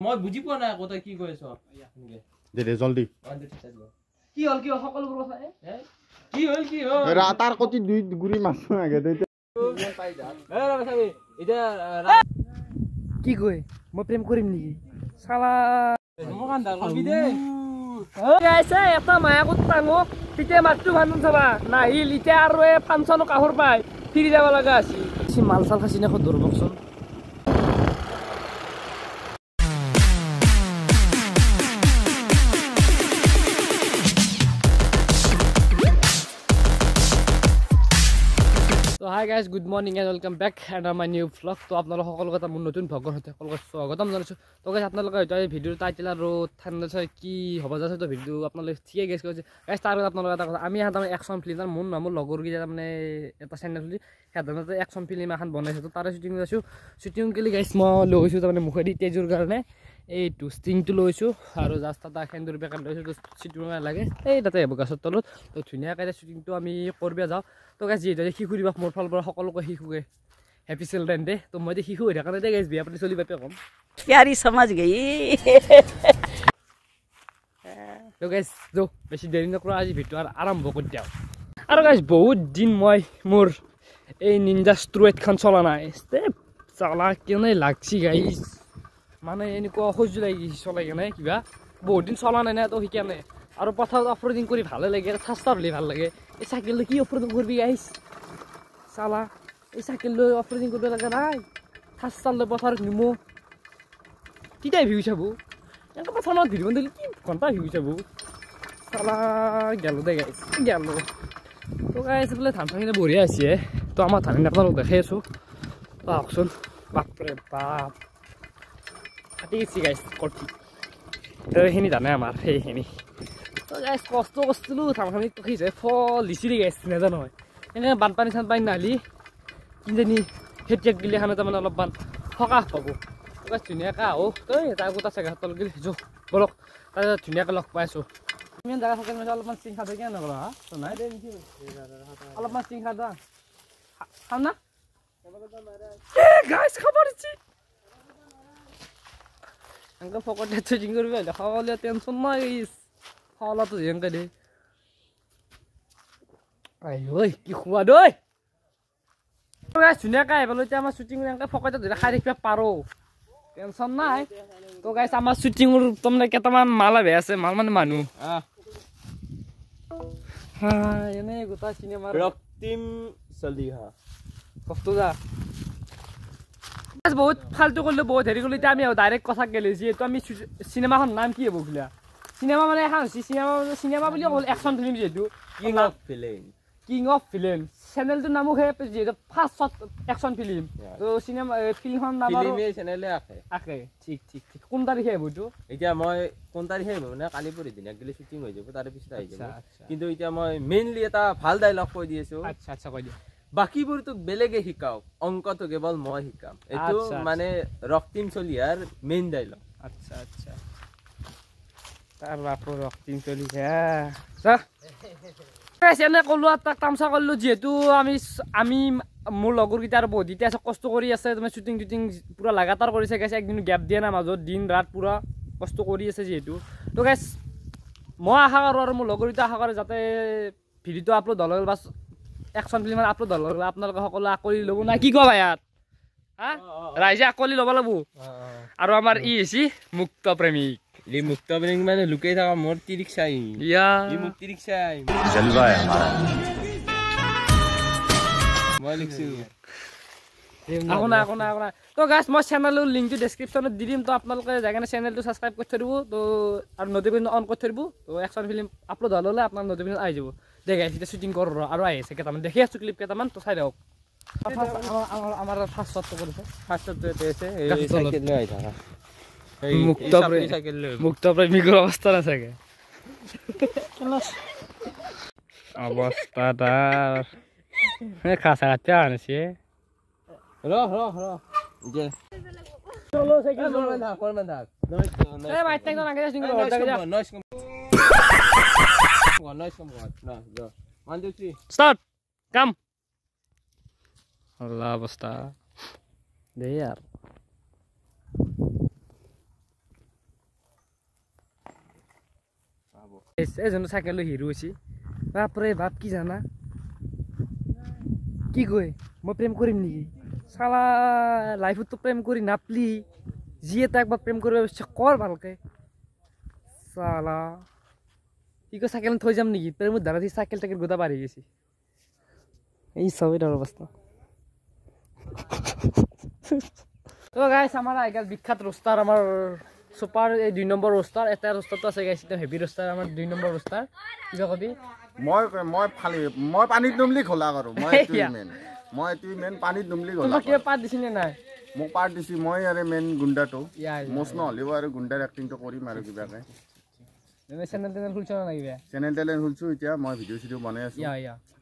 মই বুজি পোৱা নাই কথা কি কৈ আছ দে জলদি কি হল সকলোবোৰ কথা কি হল ৰাতাৰ কতি দুই গুৰি মাছ আগে দে কি কয় মই প্ৰেম কৰিম নেকি শালা মোক আন্ধাৰ কৰিবি দে গাইছে এটা মায়াকত টাঙো তেতিয়া মাতটো ভানুন চাবা নাহিল এতিয়া আৰু এই ফাংচনো কাহৰ পাই ফিৰি যাব লগা আছিল মাল চাল Khasi নাখত ধৰবকচোন So hi guys, good morning and welcome back and my new vlog. So আপোনালোক সকলোকে এটা মোৰ নতুন ভ্লগৰ সৈতে সকলোকে স্বাগতম জনাইছো। তো গাইস আপোনালোকে হয়তো এই ভিডিওৰ টাইটেল আৰু থাম্বনেল চাই কি হ'ব যাচ্ছে তো ভিডিও আপোনালোকে ঠিকে গেছ কৰিছে। গাইস তাৰ আগত আপোনালোকে এটা কথা আমি এটা একশন ফিল্ম তাৰ মোৰ লগৰ কি মানে এটা চেনেল খুলি সাধাৰণতে একশন ফিল্ম এখন বনাইছে তো তাৰে শুটিং লৈছো শুটিং কৰি গাইস মই লৈছো তাৰ মানে মুখেদি তেজৰ কাৰণে এইটো ষ্টিংটো লৈছো আৰু জাস্ট এটা খেন্দুৰ পেকেট লৈছো তো শুটিং লাগে এই তাতে হ'ব গাছৰ তলত তো ধুনীয়াকৈ শুটিংটো আমি কৰিব যাওঁ তো গাইস যিহেতু শিশু দিৱস মোৰ ফালৰ পৰা সকলোকে শিশুকে हैप्पी चिल्ड्रन डे तो मैं शिशु हो थाने दे गाइस भी अपनी चली बापे कम प्यारी समझ गई तो गाइस जो बेसी देरी नकरा आज भिडिओ आरम्भ কৰি দিও আৰু गाइस বহুত দিন মই মোৰ এই নিনজা স্ট্ৰুৱেট খান চলা নাই স্টেপ চলা কেনে লাগছি गाइस মানে এনেকুৱা খোজু লাগি চলাই কেনে কিবা বহুত দিন চলা নাই না তো হিকানে আৰু পথাৰত অফৰোডিং কৰি ভালে লাগে থাস্তা হলি ভাল লাগে এই সাইকেল কি অফৰোডিং কৰবি गाइस সালা এই সাইকেল লৈ অফৰোডিং কৰিব লাগে নাই থাস্তা লৈ পথাৰত নিমো কিটাই ভিউ চাবো এনেকা পথাৰত ভিডিও বনালে কি ঘন্টা ভিউ চাবো সালা গেল দে गाइस গেল তো गाइस বলে ধান চাকিনে বঢ়িয়া আছে তো আমাৰ ধান আপোনালোক দেখাই আছো পাকচোন বাপৰে বাপ কাটি গেছি गाइस কটি তো এইখিনি জানে আমাৰ সেইখিনি তো गाइस কষ্ট কৰিছিলো ধানখিনি কি যায় ফল লিচিৰি गाइस নাজানো হয় এনে বানপানী চানপানী নালি কিজানি খেতিয়ক গিলে খানে তাৰমানে অলপমান সকাহ পাব গাছ ধুনীয়াকৈ আহো তই তাৰ গোটা চাগে হাতল গিল যো বলক তাৰ ধুনীয়াকৈ লগ পাইছোঁ ইমান জেগা থাকে মানে অলপমান চিং খাব কিয় নকৰা নাই অলপমান চিং খা দা খাম না গাছ খাব দিছি এনেকৈ ফকতে চিং কৰিব খাবলৈ টেনশ্যন নাই খাওয়াটো এনেকৈ দে আই ঐ কি সোৱাদ ঐ गाइस ধুনীয়াকৈ আহিবলৈ এতিয়া আমাৰ শুটিং এনেকৈ ফকতে ধৰি খাই থাকিব পাৰো টেনশ্যন নাই তো गाइस আমাৰ শুটিংৰ তাৰমানে কেইটামান মাল আহি আছে মাল মানে মানুহ এনে গোটা চিনেমাৰ ৰক্তিম চলিহা কষ্ট যা বহুত ফালতু কৰিলো বহুত হেৰি কৰিলো এতিয়া আমি ডাইৰেক্ট কথা গেলি যিহেতু আমি চিনেমাখন নাম কি হ'ব বোলা চিনেমা মানে এখন চিনেমা বুলি ক'ল একশ্যন ফিল্ম যিহেতু কিং অফ ফিল্ম চেনেলটোৰ নামো যিহেতু ফাৰ্ষ্ট একশ্যন ফিল্ম তো চিনেমা ফিল্মখন নাম চেনেলে আকে ঠিক ঠিক ঠিক কোন তাৰিখে আহিব এইটো এতিয়া মই কোন তাৰিখে আহিব মানে কালি পৰহিদিন একদিন শ্বুটিং হৈ যাব তাৰে পিছত আহি যাব কিন্তু এতিয়া মই মেইনলি এটা ভাল ডাইলগ কৈ দি আছো আচ্ছা আচ্ছা কৈ দিয়া বাকীবোৰ তোক বেলেগে শিকাওক অংকটো কেৱল মই শিকাম এইটো মানে ৰক্তিম চলিহাৰ মেইন ডাইলগ আচ্ছা আচ্ছা তাৰ বাপৰ ৰক্তিম চলিহা এনে ক'লো তাক তামচা কৰিলো যিহেতু আমি মোৰ লগৰকেইটা আৰু বহুত এতিয়া কষ্ট কৰি আছে তুমি শ্বুটিং পুৰা লাগাতাৰ কৰিছে গাইছ একদিন গেপ দিয়া নাই মাজত দিন ৰাত পুৰা কষ্ট কৰি আছে যিহেতু তো গাইছ মই আশা কৰোঁ আৰু মোৰ লগৰকেইটা আশা কৰে যাতে ভিডিঅ'টো আপলোড হ'ল বা একশ্যন ফিল্মত আপলোড হ'ল আপোনালোকে সকলোৱে আকোৱালি ল'ব নাই কি ক'বা ইয়াত হা ৰাইজে আকোৱালি ল'ব লাগিব আৰু আমাৰ ই হৈছে মুক্ত প্ৰেমিক মুক্ত প্ৰেমিক মানে লুকাই থকা মোৰ তিৰিক চাই মোক তিৰিক চাই জলবায় আমাৰা মই লিখছো আকোনা তো গাইছ মই চেনেলৰ লিংকটো ডেছক্ৰিপশ্যনত দি দিম তো আপোনালোকে যাই কিনে চেনেলটো ছাবস্ক্ৰাইব কৰি থৈ দিব তো আৰু নটিফিকেশ্যন অন কৰি থৈ দিব তো একশ্যন ফিল্ম আপলোড হ'লে আপোনাৰ নটিফিকেশ্যন আহি যাব দে গাইছ এতিয়া শ্বুটিং কৰোঁ আৰু আহি আছে কেইটামান দেখি আছোঁ ক্লিপ কেইটামান তো চাই দিয়ক আমাৰ ফাৰ্ষ্ট শ্বটটো কৰিছে ফাৰ্ষ্টত আছে এই সাইকেল লৈ আহি থাকা মুক্ত প্ৰেমিকৰ অৱস্থা নাথাকে অৱস্থা তাৰ খাচা কাটে আনিছে ৰ যে চলো সাইকেল কৰমান থাক এই মাইতে একদম আগে যাই নইজ কম না যা 1 2 3 স্টার্ট কাম আল্লাহ অবস্থা দে यार এজনো চাইকেল হিৰো হৈছে বাপৰে বাপ কি জানা কি কয় মই প্ৰেম কৰিম নেকি সালা লাইফত প্ৰেম কৰি নাপলি যিয়ে তাক একবাৰ প্ৰেম কৰিব ইচ্ছা কৰ ভালকে সালা কি কয় চাইকেল থৈ যাম নেকি প্ৰেমৰ দ্বাৰা দি চাইকেল টাইকেল গোটা পাৰি গৈছে এই সবই তাৰ অৱস্থা তো গাইস আমাৰ আইগাল বিখ্যাত ৰোস্টাৰ আমাৰ সুপাৰ এই 2 নম্বৰ ৰোস্টাৰ এটা ৰোস্টাৰ তো আছে গাইস এটা হেভি ৰোস্টাৰ আমাৰ 2 নম্বৰ ৰোস্টাৰ কিবা কবি মই পানীত নুমলি খোলা কৰো মই এটি মেন পানীত নুমলি খোলা তোমাক কিবা পাত দিছিনে নাই মোক পাৰ দিছি মই আৰে মেন গুন্ডাটো মোছ নহলিও আৰু গুন্ডাৰ এক্টিংটো কৰিম আৰু কিবাকে চেনেল টেনেল খুলছ না কিবা চেনেল টেনেল খুলছো এতিয়া মই ভিডিও বনাই আছো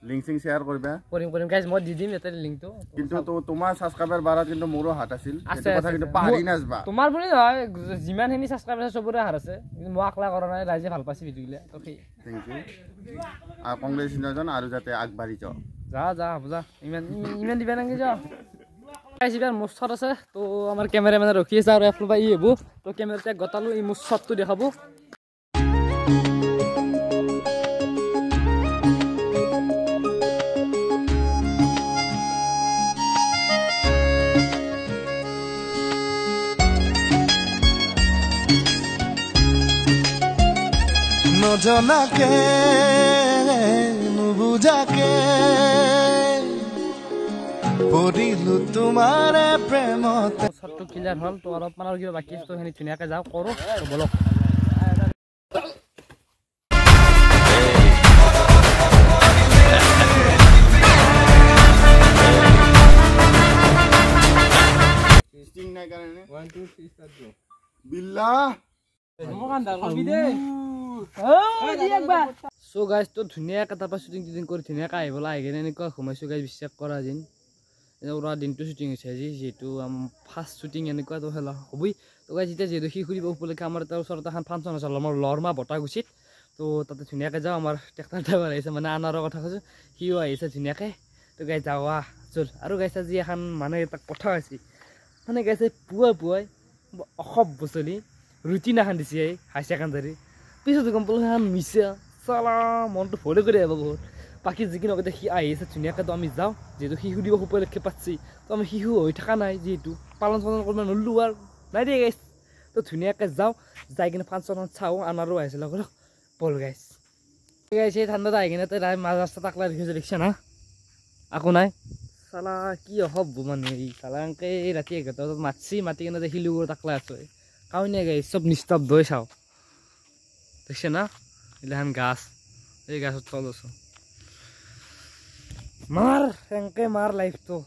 লিংক সিং শেয়ার করবা কৰিম গাইস মই দি দিম এটা লিংকটো কিন্তু তো তোমাৰ সাবস্ক্ৰাইবাৰ বাড়াত কিন্তু মোৰো হাত আছিল এটা কথা কিন্তু পাহৰি নাজবা তোমাৰ বুলি নহয় যিমান হেনি সাবস্ক্ৰাইবাৰ সবৰে হাত আছে কিন্তু মই আকলা কৰা নাই ৰাইজে ভাল পাইছে ভিডিওলে তো থ্যাংক ইউ আৰু কংগ্ৰেচুলেশ্যন আৰু যাতে আগবাঢ়ি যা বুজা ইমান দিবা নাকি যা গাইস এবাৰ মুছত আছে তো আমাৰ ক্যামেৰাম্যান ৰখি আছে আৰু এফলবা ই হবো তো ক্যামেৰাতে গতালো ই মুছতটো দেখাবো নজনাকে নুবুজাকে পৰিলো তোমাৰ প্ৰেমত সবটো ক্লিয়াৰ হল তো অলপ মানৰ কিবা বাকি আছে তো হেনি ধুনিয়াকে যাও কৰো তো বলক টেস্টিং নাই কাৰণে 1 2 3 স্টাৰ্ট দিও বিল্লা সো গাইস তো ধুনিয়াকে তাপা শুটিং কৰি ধুনিয়াকে আহিবলা আহিগেনে এনেকুৱা ঘুমাইছো গাইস বিশ্বাস কৰা যেন ওৰা দিনটো শুটিং হৈছে আজি যেটো ফাৰ্স্ট শুটিং এনেকুৱা তো হেলা হবই তো গাইস যেতিয়া যে দেখি খুলিব উপলক্ষে আমাৰ তাৰ ওচৰত এখন ফাংচন আছে আমাৰ লৰমা বটা গুছিত তো তাতে ধুনিয়াকে যাও আমাৰ টেক্টাৰ ড্ৰাইভাৰ আহিছে মানে আনাৰৰ কথা কৈছো হিও আহিছে ধুনিয়াকে তো গাইস যাওয়া চল আৰু গাইস আজি এখন মানে এটা কথা আছে মানে গাইস পুৱাই অখব বছলি ৰুটিন এখন দিছে হাই সেকেন্ডারি পিছত গম পালো হান মিছা সালা মনটো ভরে করে আহিব বহুত বাকি যিকি নকতে সি আহিছে ধুনিয়াকে তো আমি যাওঁ যেহেতু শিশু দিবস উপলক্ষে পাচ্ছি তো আমি শিশু হৈ থকা নাই যেহেতু পালন কৰিব নললো আৰু নাই দিয়ে গাইছ তো ধুনিয়াকে যাওঁ যাই কিনে ফাংচন চাওঁ আনাৰো আহিছিল বল গাইছ গাইছে ঠাণ্ডাত আহি কিনে তাই মাজ ৰাস্তা তাকলা দেখিছে দেখিছে না আকৌ নাই সালা কি হব মানে এই সালা আনকে ৰাতি 11টা বজাত মাতি কিনে দেখিলো তাকলা আছে কাউনে গাইছ সব নিস্তব্ধ হৈ চাওঁ দেখছে না এলাহান গাছ এই গাছত তল আছো মার এনকে মার লাইফ তো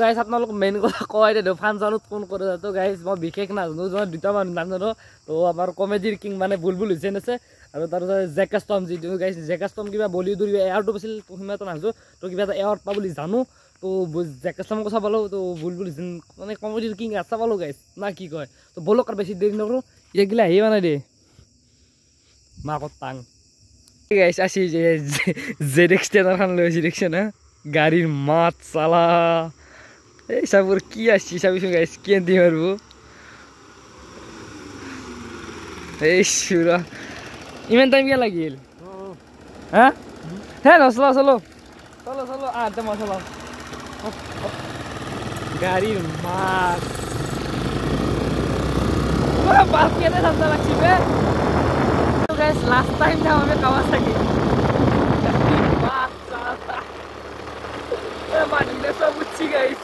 গাইস আপোনালোক মেইন কথা কয় দে ফাংচনত কোন কৰে তো গাইস মই বিশেষ নাজানো মই দুটা মানুহ নাজানো তো আমাৰ কমেডিৰ কিং মানে বুলবুল হুছেইন আছে আৰু তাৰ জেকাষ্টম যি গাইস জেকাষ্টম কিবা বলিউডৰ এৱাৰ্ড পাইছিল তো সিমাটো নাজানো তো কিবা এটা এৱাৰ্ড পা বুলি জানো তো জেকাষ্টম কথা পালো তো বুলবুল হুছেইন মানে কমেডিৰ কিং আছে পালো গাইস না কি কয় তো বলক আৰু বেছি দেৰি নকৰো এগিলা আহি মানে দে মাকত টাং গাইস আসি যে জেডএক্স টেনার খান লইছি দেখছ না গাড়ির মাত চালা এই সবর কি আসছি সবিস গাইস কে দি মারবো এই শুরা ইমান টাইম কে লাগিল হ্যাঁ হ্যাঁ চলো চলো চলো চলো আতে মশলা গাড়ির মাত ওরা বাস কেটে ঠান্ডা লাগছি বে guys last time na kami Kawasaki manila sa butsi guys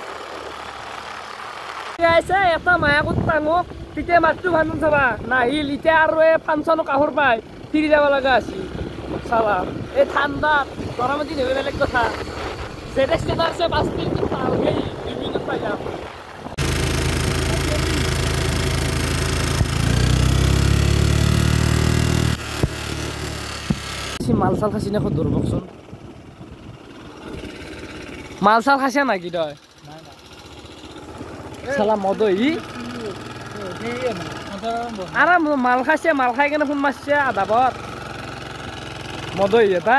eta maya ko tango tite matu bhanun saba nahil ite aru e function kahor pai firi jaba laga asi sala e thanda goramati nebe beleg kotha ZX tar se 5 din sal gei bibhinno pai jam মালসাল খাসি না দূর বকছন মালসাল খাসে নাকি তই সালা মদই আরে মাল খাইছে মাল খাই কেনে ফোন মারছে আদাবত মদই এটা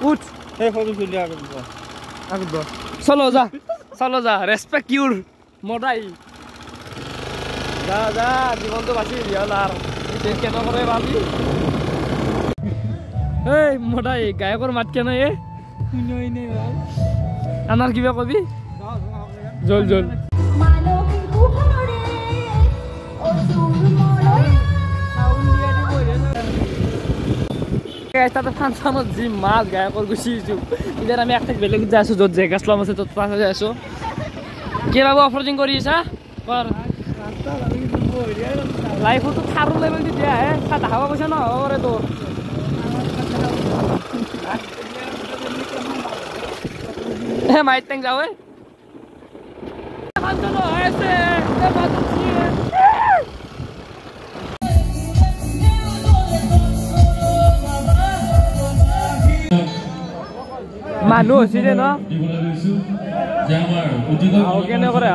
উঠ এই ফটো তুলি আগব চলো যা রেসপেক্ট ইউর মদাই যা যা জীবনটো বাঁচি দিয়াল আর কেন করে ভাবি এই মোটাই গায়কৰ মাত কেন এ আনাৰ কিবা কবি জল জল তাতে ফাংচনত যি মাছ গায়কৰ গুচি আহিছোঁ এতিয়া আমি একটা বেলেগ যাই আছোঁ য'ত জেগা শ্লম আছে তত পাছ যাই আছোঁ কি বাবু অফৰোডিং কৰি আছা কৰ লাইফতো থাৰু লেভেল দি দিয়া হে চাহ খাব কৈছে ন হ'ব পাৰে তোৰ মাইট টেং যাওঁ মানুহ হৈছিলে ন কেনে কৰে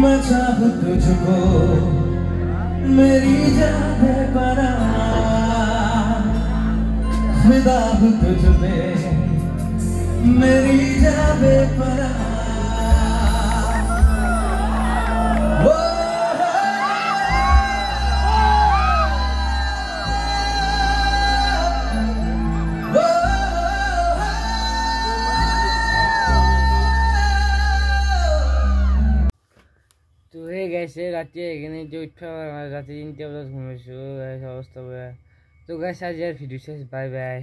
मैं चाहूं तुझको मेरी जान परा फिदा हूं तुझ पे मेरी जान परा ৰাতি এখানে যে উঠা ৰাতি 3টা বজাত ঘুমাইছোঁ গাইছ অৱস্থা বেয়া তো গাইছ আজি ভিডিঅ' চাইছ বাই বাই